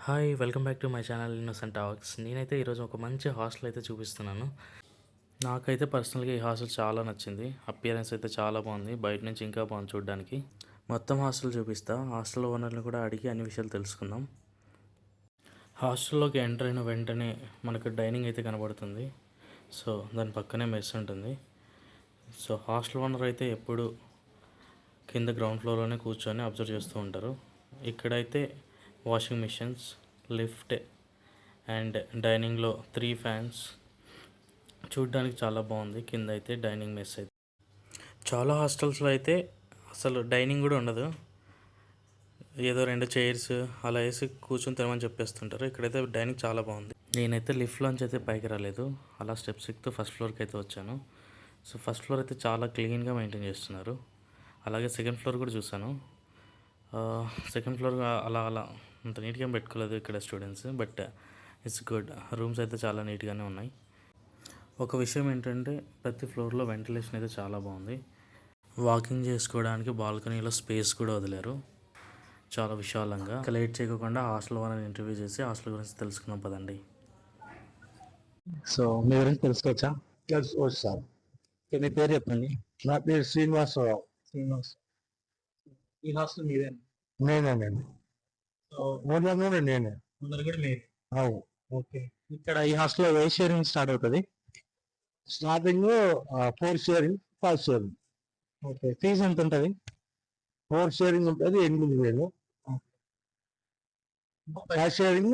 Hi! Welcome back to my channel innocent talks. నేనైతే ఈరోజు ఒక మంచి హాస్టల్ అయితే చూపిస్తున్నాను. నాకైతే పర్సనల్‌గా ఈ హాస్టల్ చాలా నచ్చింది. అపియరెన్స్ అయితే చాలా బాగుంది. బయట నుంచి ఇంకా బాగుంది చూడడానికి. మొత్తం హాస్టల్ చూపిస్తా. హాస్టల్ ఓనర్‌ని కూడా అడిగి అన్ని విషయాలు తెలుసుకుందాం. హాస్టల్‌లోకి ఎంటర్ అయిన వెంటనే మనకు డైనింగ్ అయితే కనబడుతుంది. సో, దాని పక్కనే మెస్ ఉంటుంది. సో, హాస్టల్ ఓనర్ అయితే ఎప్పుడు కింద గ్రౌండ్ ఫ్లోర్‌లోనే కూర్చొని అబ్జర్వ్ చేస్తూ ఉంటారు. ఇక్కడైతే వాషింగ్ మిషన్స్, లిఫ్ట్ అండ్ డైనింగ్‌లో 3 ఫ్యాన్స్ చూడ్డానికి చాలా బాగుంది. కింద అయితే డైనింగ్ మెస్ అయితే చాలా హాస్టల్స్‌లో అయితే అసలు డైనింగ్ కూడా ఉండదు. ఏదో 2 చైర్స్ అలా వేసి కూర్చొని తినమని చెప్పేస్తుంటారు. ఇక్కడైతే డైనింగ్ చాలా బాగుంది. నేనైతే లిఫ్ట్‌లోంచి అయితే పైకి రాలేదు. అలా స్టెప్స్ ఎక్కుతూ ఫస్ట్ ఫ్లోర్‌కి అయితే వచ్చాను. సో, ఫస్ట్ ఫ్లోర్ అయితే చాలా క్లీన్‌గా మెయింటైన్ చేస్తున్నారు. అలాగే సెకండ్ ఫ్లోర్ కూడా చూసాను. సెకండ్ ఫ్లోర్ అలా అలా అంత నీట్‌గా పెట్టుకోలేదు ఇక్కడ students. But it's good. Rooms అయితే చాలా నీట్‌గానే ఉన్నాయి. ఒక విషయం ఏంటంటే ప్రతి ఫ్లోర్‌లో వెంటిలేషన్ అయితే చాలా బాగుంది. వాకింగ్ చేసుకోవడానికి బాల్కనీలో స్పేస్ కూడా వదిలారు. చాలా విశాలంగా. ఇక లేట్ చేయకుండా హాస్టల్ వాళ్ళని ఇంటర్వ్యూ చేసి హాస్టల్ గురించి తెలుసుకుందాం పదండి. సో మీ గురించి తెలుసుకోవచ్చా? తెలుసుకోవచ్చు సార్. మీ పేరు చెప్పండి. నా పేరు శ్రీనివాసరావు. శ్రీనివాస్. ఈ హాస్టల్ మీదేనా? నేనేనండి. సో ఓనర్ కూడా నేనే. అందరు కూడా మీరే. అవును. ఓకే. ఇక్కడ ఈ హాస్టల్లో ఏ షేరింగ్ స్టార్ట్ అవుతుంది? Starting 4 sharing, 5 sharing. Okay. Fees ఎంత ఉంటుంది? 4 షేరింగ్ ఉంటుంది 8,000. 5 షేరింగ్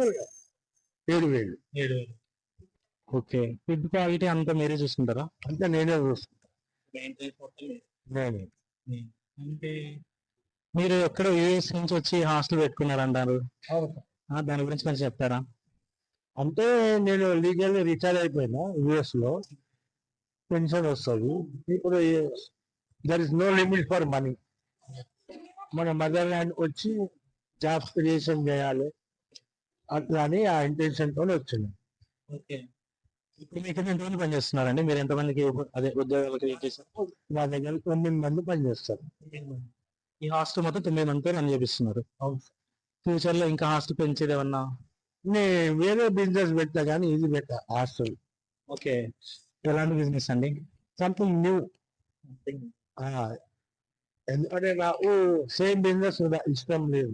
7,000. 7,000. ఓకే. ఫుడ్ క్వాలిటీ అంతా మీరే చూసుకుంటారా? అంతా నేనే చూసుకుంటాను. నేనే. అంటే మీరు ఎక్కడ యూఎస్ నుంచి వచ్చి హాస్టల్ పెట్టుకున్నారంటారు. అవును. దాని గురించి కొంచెం చెప్తారా? అంటే నేను లీగల్ రిటైర్ అయిపోయినా యుఎస్ లో. పెన్షన్ వస్తుంది. ఇప్పుడు there is no limit for money. మన మదర్ ల్యాండ్ వచ్చి జాబ్స్ క్రియేషన్ చేయాలి అట్లా అని ఆ ఇంటెన్షన్ తో వచ్చింది. ఓకే. ఇప్పుడు మీకు ఎంతమంది పని చేస్తున్నారండి? మీరు ఎంతమందికి అదే ఉద్యోగాలు క్రియేట్ చేశారు? మా దగ్గర 9 మంది పనిచేస్తారు. ఈ హాస్టల్ మొత్తం 9 మందితో రన్ చేపిస్తున్నారు. ఫ్యూచర్ లో ఇంకా హాస్టల్ పెంచేది ఏమన్నా? నేను వేరే బిజినెస్ పెట్టా కానీ ఇది పెట్టా హాస్టల్. ఓకే. ఎలాంటి బిజినెస్ అండి? Something new. ఎందుకంటే నాకు సేమ్ బిజినెస్ ఇష్టం లేదు.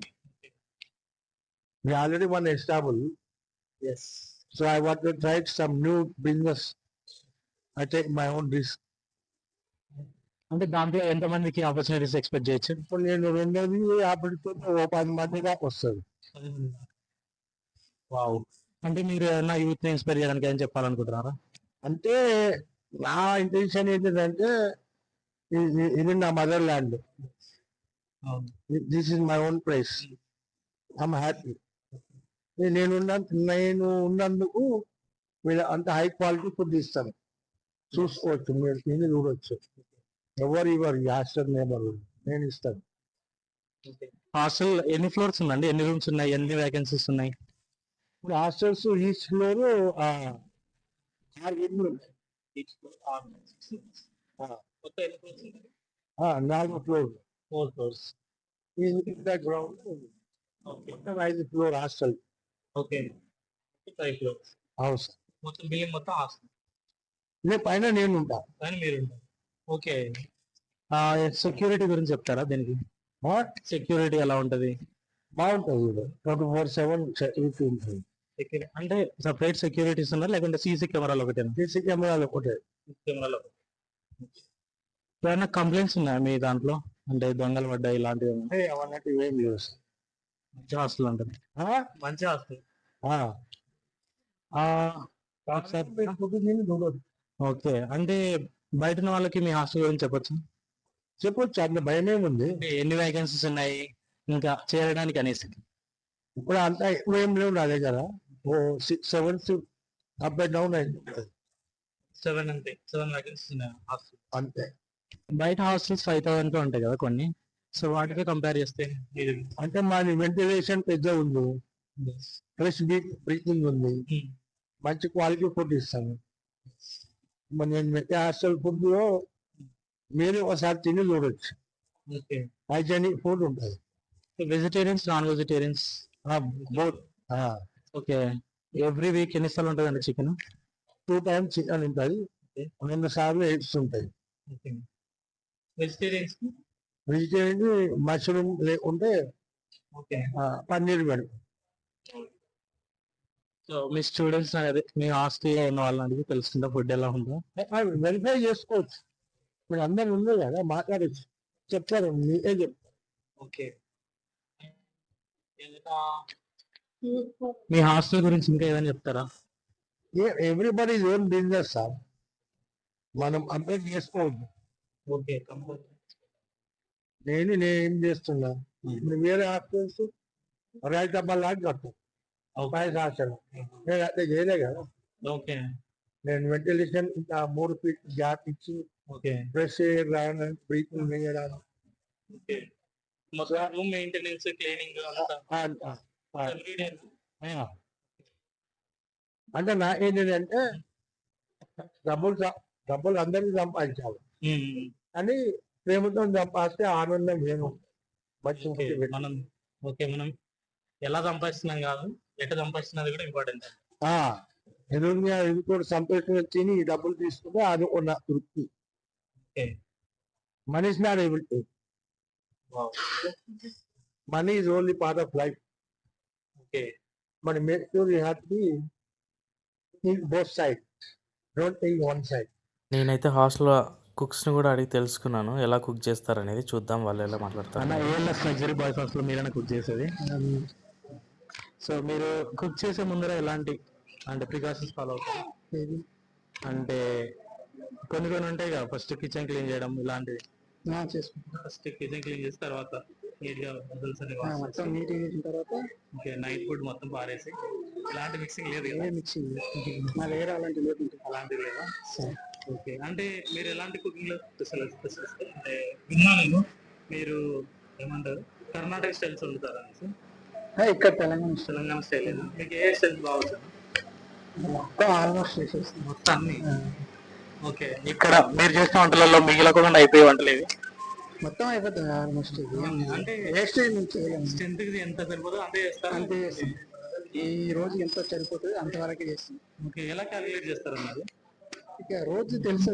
We already one established, yes. so I want to try some new business. I take my own risk. అంటే దాంట్లో ఎంతమందికి ఆపర్చునిటీస్ ఎక్స్పెక్ట్ చేయొచ్చు? ఇప్పుడు నేను రెండోది ఆపడితో ఓ 10 మంది దాకా వస్తుంది. వావ్. అంటే మీరు ఏమన్నా యూత్ ని ఇన్స్పైర్ చేయడానికి ఏం చెప్పాలనుకుంటున్నారా? అంటే నా ఇంటెన్షన్ ఏంటంటే ఇది నా mother land. This is my own place. I'm happy. నేను ఉన్నందుకు వీళ్ళ అంత హై క్వాలిటీ ఫుడ్ ఇస్తాను. చూసుకోవచ్చు, మీరు తిని చూడవచ్చు. ఎవరు ఈ హాస్టల్ నేబర్ నేను ఇస్తాను. హాస్టల్ ఎన్ని ఫ్లోర్స్ ఉందండి? ఎన్ని రూమ్స్ ఉన్నాయి? ఎన్ని వేకెన్సీస్ ఉన్నాయి? ఇప్పుడు హాస్టల్స్ ఈచ్ ఫ్లోర్ 6 రూమ్లు ఉన్నాయి. 4 ఫ్లోర్. 4 ఫ్లోర్స్. గ్రౌండ్ మొత్తం 5 floor hostel. Okay. 5 floors. House మొత్తం బిల్డింగ్ మొత్తం హాస్టల్. పైన నేను ఉంటా. కానీ మీరు ఉంటారు. ఓకే. సెక్యూరిటీ గురించి చెప్తారా దీనికి? సెక్యూరిటీ ఎలా ఉంటది? బాగుంటుంది. 24/7 సెక్యూరిటీ ఉంటుంది. అంటే సపరేట్ సెక్యూరిటీస్ ఉన్నారు లేకుంటే సీసీ కెమెరాలు ఒకటేనా? సీసీ కెమెరాలు ఒకటే. కెమెరాలు ఏమైనా కంప్లైంట్స్ ఉన్నాయా మీ దాంట్లో? అంటే దొంగలు పడ్డాయి ఇలాంటివి ఏమైనా? అవన్నట్టు ఏం లేదు. మంచి హాస్టల్ ఉంటుంది. మంచి హాస్టల్. ఓకే. అంటే బయట వాళ్ళకి మీ హాస్టల్ గురించి చెప్పొచ్చు. చెప్పొచ్చు, అంత భయమేముంది. ఎన్ని వేకెన్సీస్ ఉన్నాయి ఇంకా చేరడానికి అనేసి? ఇప్పుడు అంతా ఎక్కువ ఏం లేవు నా దగ్గర. 6, 7 అప్ అండ్ డౌన్ అయింది 7 అంతే. 7 వేకెన్సీస్ ఉన్నాయి హాస్టల్ అంతే. బయట హాస్టల్స్ 5,000 తో ఉంటాయి కదా కొన్ని. సో వాటితో కంపేర్ చేస్తే అంటే మాది వెంటిలేషన్ పెద్ద ఉంది, ఫ్రెష్ బ్రీతింగ్ ఉంది, మంచి క్వాలిటీ ఫుడ్ ఇస్తాను. మరి నేను పెట్టే హాస్టల్ ఫుడ్ లో మీరు ఒకసారి తిని చూడొచ్చు. హైజీనిక్ ఫుడ్ ఉంటుంది. Vegetarians, non vegetarians both okay. Every week ఎన్నిసార్లు ఉంటుందండి చికెన్? 2 times చికెన్ ఉంటుంది, 2 సార్లు ఎగ్స్ ఉంటాయి. వెజిటేరియన్స్? వెజిటేరియన్ మష్రూమ్ లేకుంటే ఓకే. పన్నీర్ పెడతాం. సో మీ స్టూడెంట్స్ అదే మీ హాస్టల్లో ఉన్న వాళ్ళని అడిగి తెలుసుకుంటా ఫుడ్ ఎలా ఉందో. వెరిఫై చేసుకోవచ్చు, మీరు అందరు ఉన్నారు కదా మాట్లాడచ్చు, చెప్తారు మీకే చెప్తారు. ఓకే. మీ హాస్టల్ గురించి ఇంకా ఏదైనా చెప్తారా? ఎవ్రీబడి ఓన్ బిజినెస్ సార్, మనం కంపేర్ చేసుకోవద్దు. ఓకే. నేను ఏం చేస్తున్నా, ఇప్పుడు వేరే హాస్టల్స్ రైతబ్బలాగా కట్టాం పైస హాస్టల్, నేను అట్లా చేయలే కదా. ఓకే. నేను వెంటిలేషన్ ఇంకా 3 feet గ్యాప్ ఇచ్చి ఓకే. ఫ్రెష్ ఎయిర్ రావడానికి బ్రీతింగ్ వేయడానికి. ఓకే. మొత్తం రూమ్ మెయింటెనెన్స్, క్లీనింగ్ అంతా అంటే నా ఏంటంటే డబ్బులు అందరినీ సంపాదించాలి అని ప్రేమతో సంపాదిస్తే ఆనందం వేరు. మనం మనం ఎలా సంపాదిస్తున్నాం కాదు, ఎట్లా సంపాదిస్తున్నది కూడా ఇంపార్టెంట్. ఎదురుగా ఎదుర్కొని సంతోషంగా తిని డబ్బులు తీసుకుంటే అది ఒక తృప్తి. Money is not able to, money is only part of life. Okay. But make sure you have to think both sides. Don't think one side. నేనైతే హాస్టల్లో కుక్స్ని కూడా అడిగి తెలుసుకున్నాను ఎలా కుక్ చేస్తారనేది. చూద్దాం వాళ్ళు ఎలా మాట్లాడతారు. అన్న ఏఎల్ఎస్ లగ్జరీ బాయ్స్ హాస్టల్ మీరైనా కుక్ చేసేది. సో మీరు కుక్ చేసే ముందర ఎలాంటి అంటే ప్రికాషన్స్ ఫాలో అవుతారు? అంటే కొన్ని ఉంటాయి కదా, ఫస్ట్ కిచెన్ క్లీన్ చేయడం ఇలాంటివి చేసుకుంటాం. ఫస్ట్ కిచెన్ క్లీన్ చేసిన తర్వాత నీట్గా వెజల్స్ అన్ని మొత్తం నీట్గా చేసిన తర్వాత ఓకే, నైట్ ఫుడ్ మొత్తం పారేసి ఇలాంటి మిక్సింగ్ లేదు కదా? మిక్సింగ్ మా దగ్గర అలాంటి లేదు. అలాంటివి లేదా? ఓకే. అంటే మీరు ఎలాంటి కుకింగ్ లో స్పెషలిస్ట్? అంటే విన్నాను మీరు ఏమంటారు కర్ణాటక స్టైల్స్ వండుతారా అనేసి. ఇక్కడ తెలంగాణ స్టైల్. మీకు ఏ స్టైల్ బాగుంటుంది? మొత్తం ఆల్మోస్ట్ చేసేస్తాం మొత్తం అన్ని. ఓకే. ఇక్కడ మీరు చేసిన వంటలలో మిగిలకుండా అయిపోయే వంటలు ఏవి? మొత్తం అయిపోతుంది ఆల్మోస్ట్. అంటే స్ట్రెంత్ ఎంత సరిపోతుందో అంతే చేస్తారు? అంతే చేస్తాం. ఈ రోజు ఎంత సరిపోతుంది అంతవరకే చేస్తాం. ఓకే. ఎలా క్యాలిక్యులేట్ చేస్తారు అన్నది? ఇక రోజు తెలుసు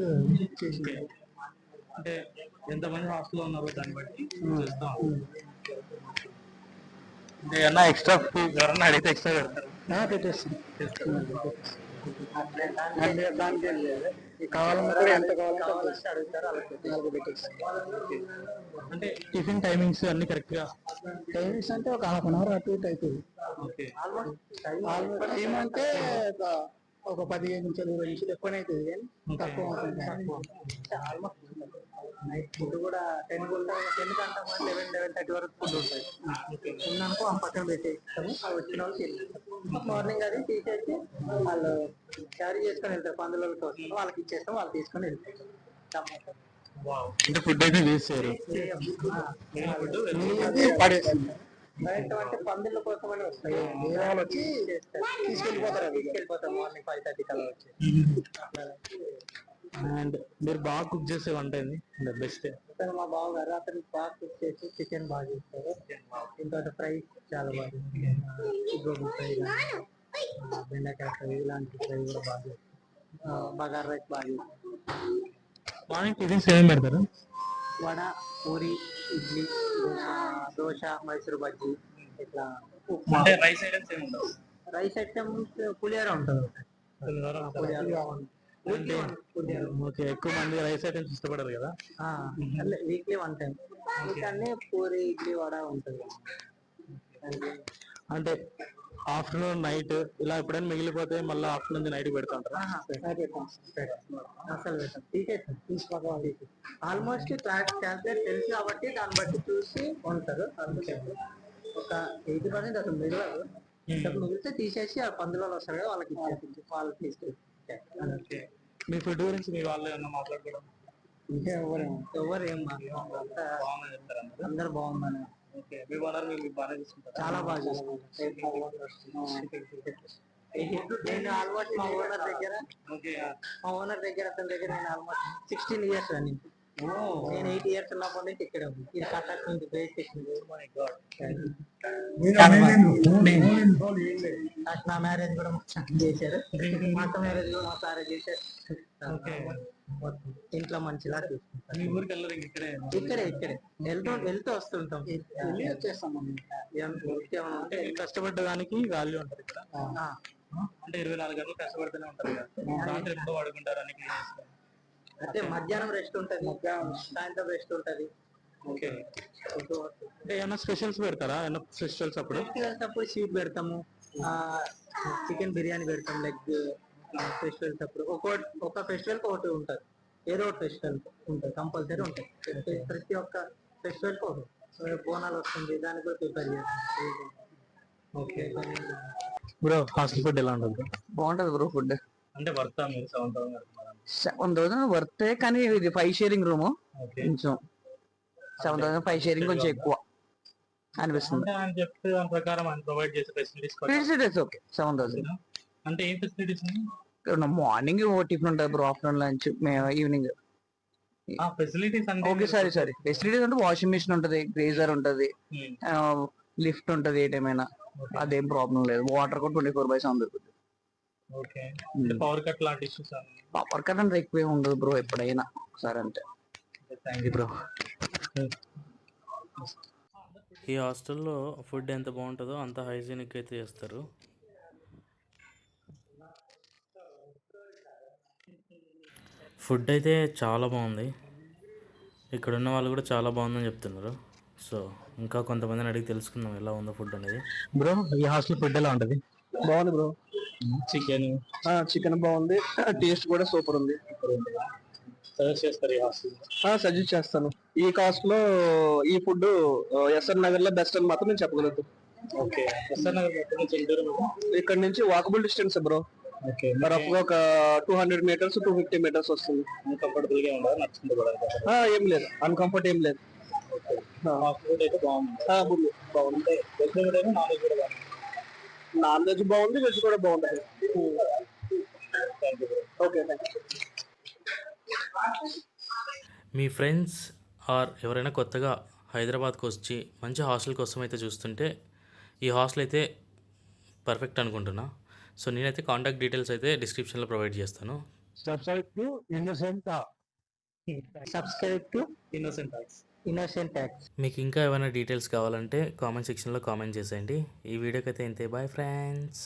చేసి. అంటే ఎంతమంది హాస్టల్లో ఉన్నారో దాన్ని బట్టి చేస్తాం. అంటే ఏమన్నా ఎక్స్ట్రా ఎవరన్నా అడిగితే ఎక్స్ట్రా పెడతారు? పెట్టేస్తాం. దానికి కావాలన్నా ఎంత కావాలంటే అడుగుతారు, అలా పెట్టేస్తాం. అంటే టిఫిన్ టైమింగ్స్ అన్ని కరెక్ట్ గా? టైమింగ్స్ అంటే ఒక ½ an hour అటు ఇటు అవుతుంది. ఓకే. ఏమంటే ఒక 15 నిమిషాలు 20 నిమిషాలు ఎక్కువనే అవుతుంది కానీ తక్కువ ఉంటుంది. ఆల్మోస్ట్ నైట్ ఫుడ్ కూడా 10 గంట 11:30 వరకు ఫుడ్ ఉంటుంది. ఉన్నానుకో ఆ పక్కన పెట్టేస్తాము, అవి వచ్చిన వాళ్ళు తింటారు. మార్నింగ్ అది తీసేసి వాళ్ళు క్యారీ చేసుకొని వెళ్తారు, పందులతో వస్తారు, వాళ్ళకి ఇచ్చేస్తాం, వాళ్ళు తీసుకొని వెళ్తారు. అంటే ఫుడ్ అయితే తీసేయారు, పడేస్తారు. అంటే పందుల కోసం అని వస్తాయి, వాళ్ళు వచ్చి తీసుకెళ్ళిపోతారు. మార్నింగ్ 5:30 కల్లా వచ్చి. అండ్ మీరు బాగా కుక్ చేసే వంట ఏంది బెస్ట్? మా బావ గారు అతను బాగా కుక్ చేసి చికెన్ బాగా చేస్తారు. ఇంకా ఫ్రై చాలా బాగా, గోబీ ఫ్రై, బెండకాయ ఫ్రై ఇలాంటి ఫ్రై కూడా బాగా చేస్తారు. బగారా రైస్ బాగా చేస్తారు. మార్నింగ్ టిఫిన్స్ ఏమేమి పెడతారు? వడ, పూరి, ఇడ్లీ, దోశ, మైసూర్ బజ్జీ ఇట్లా. అంటే రైస్ ఐటమ్స్ ఏమి ఉండవు? రైస్ ఐటమ్స్ పులిహోర ఉంటుంది. ఓకే. ఎక్కువ మంది రైస్ ఐటమ్స్ ఇష్టపడరు కదా? Weekly 1 time. కానీ పూరి, ఇడ్లీ, వడ ఉంటుంది. అంటే ఆఫ్టర్నూన్ నైట్ ఇలా ఎప్పుడైనా మిగిలిపోతే మళ్ళీ ఆఫ్టర్నూన్ నైట్ పెడతా ఉంటారు? అసలు తీసుకోవాలి. ఆల్మోస్ట్ క్యాల్కులేట్ తెలుసు కాబట్టి దాన్ని బట్టి చూసి ఉంటారు. ఒక 80% అసలు మిగలదు. మిగిలితే తీసేసి ఆ పందులో వస్తారు కదా వాళ్ళకి ఇచ్చేసి వాళ్ళకి తీసుకెళ్ళి. మీ ఫుడ్ గురించి మీ వాళ్ళు ఏమన్నా మాట్లాడుకోవడం? ఇంకా ఎవరు ఏం మాట్లాడారు, అందరు బాగుందని. ఓకే. మీ ఓనర్ మీరు బాగా చూసుకుంటారు? చాలా బాగా చూసుకుంటారు. నేను ఆల్మోస్ట్ మా ఓనర్ దగ్గర అతని దగ్గర నేను ఆల్మోస్ట్ 16 years రన్నింగ్. నేను 8 ఇయర్స్ ఉన్నప్పటి నుంచి ఇక్కడ ఉంది. ఇది కటక్ నుంచి బేస్ చేసింది. ఫస్ట్ నా మ్యారేజ్ కూడా మా సార్ చేశారు. మా అక్క మ్యారేజ్ కూడా మా సారే చేశారు. మొత్తం ఇంట్లో మంచిగా చూసుకుంటారు. మీ ఊరికి వెళ్ళరు ఇక్కడే ఇక్కడే వెళ్తూ వస్తుంటాం. వెళ్ళి వచ్చేస్తాం. అంటే కష్టపడ్డదానికి వాల్యూ ఉంటుంది ఇక్కడ. ఆ, అంటే 24 గంటలు కష్టపడుతూనే ఉంటారు కదా, రాత్రి ఎప్పుడో పడుకుంటారు అని clean చేస్తారు. అంటే మధ్యాహ్నం రెస్ట్ ఉంటది, సాయంత్రం రెస్ట్ ఉంటది. ఓకే. అంటే ఏమైనా స్పెషల్స్ పెడతారా ఏమైనా ఫెస్టివల్స్ అప్పుడు? ఫెస్టివల్స్ అప్పుడు స్వీట్ పెడతాము, చికెన్ బిర్యానీ పెడతాం. లెగ్ ఫెస్టివల్స్ అప్పుడు ఒక ఫెస్టివల్ కి ఒకటి ఉంటుంది. ఏదో ఒకటి ఫెస్టివల్ ఉంటుంది, కంపల్సరీ ఉంటుంది. ప్రతి ఒక్క ఫెస్టివల్ కి ఒకటి. బోనాలు వస్తుంది, దానికి కూడా ప్రిపేర్ చేస్తాం. ఓకే బ్రో, హాస్టల్ ఫుడ్ ఎలా ఉంటుంది? బాగుంటది బ్రో ఫుడ్. అంటే వర్తా మీరు 7,000 కడుతున్నారు. 7,000 వర్తే, కానీ ఇది 5 షేరింగ్ రూమ్. ఓకే. కొంచెం 7,000 5 షేరింగ్ కొంచెం ఎక్కువ అనిపిస్తుంది. అంటే ఆయన చెప్తే దాని ప్రకారం ఆయన ప్రొవైడ్ చేసే ఫెసిలిటీస్ ఫెసిలిటీస్ ఓకే 7,000. అంటే ఏం ఫెసిలిటీస్ మార్నింగ్ టిఫిన్ ఉంటుంది bro, afternoon lunch, evening. Facilities అంటే ఓకే సారీ ఫెసిలిటీస్ అంటే వాషింగ్ మిషన్ ఉంటది, గ్రేజర్ ఉంటది, లిఫ్ట్ ఉంటది ఏ టైం అయినా, అదేం ప్రాబ్లం లేదు. వాటర్ కూడా 24/7 దొరుకుతుంది. ఓకే. అంటే పవర్ కట్ లాంటి ఇష్యూస్ పవర్ కట్ అంటే ఎక్కువ ఉండదు బ్రో, ఎప్పుడైనా ఒకసారి అంతే. Thank you bro. ఈ హాస్టల్లో ఫుడ్ ఎంత బాగుంటుందో అంత హైజీనిక్ అయితే చేస్తారు. ఫుడ్ అయితే చాలా బాగుంది. ఇక్కడ ఉన్న వాళ్ళు కూడా చాలా బాగుందని చెప్తున్నారు. సో ఇంకా కొంతమందిని అడిగి తెలుసుకుందాం ఎలా ఉందో ఫుడ్ అనేది. బ్రో, ఈ హాస్టల్ ఫుడ్ ఎలా ఉంటుంది? బాగుంది బ్రో. చికెన్ చికెన్ బాగుంది, టేస్ట్ కూడా సూపర్ ఉంది. సజెస్ట్ చేస్తారు ఈ హాస్టల్? సజెస్ట్ చేస్తాను. ఈ కాస్ట్ లో ఈ ఫుడ్ ఎస్ఆర్ నగర్ లో బెస్ట్ అని మాత్రం నేను చెప్పగలుగుతాను. ఓకే. ఎస్ఆర్ నగర్ ఎక్కడి నుంచి ఎంత దూరం? ఇక్కడ నుంచి వాకబుల్ డిస్టెన్స్ బ్రో. ఓకే. రఫ్గా ఒక 200 మీటర్స్ 250 మీటర్స్ వస్తుంది. కంఫర్టబుల్ గా ఉండదు, నచ్చుకుంటూ పడాలి. ఏం లేదు, అన్కంఫర్ట్ ఏం లేదు. ఫుడ్ అయితే బాగుంది. బాగుంది. వెజ్ కూడా నాన్ వెజ్ కూడా బాగుంది. నాన్ వెజ్ బాగుంది, వెజ్ కూడా బాగుంటుంది. Thank you. Okay, thank you. మీ ఫ్రెండ్స్ ఆర్ ఎవరైనా కొత్తగా హైదరాబాద్కి వచ్చి మంచి హాస్టల్ కోసం అయితే చూస్తుంటే ఈ హాస్టల్ అయితే పర్ఫెక్ట్ అనుకుంటున్నా. సో నేనైతే కాంటాక్ట్ డీటెయిల్స్ అయితే డిస్క్రిప్షన్లో ప్రొవైడ్ చేస్తాను. Subscribe to innocent subscribe to innocent talks. Innocent tax. మీకు ఇంకా ఏమైనా డీటెయిల్స్ కావాలంటే కామెంట్ సెక్షన్లో కామెంట్ చేసేయండి. ఈ వీడియోకి అయితే ఇంతే. Bye friends.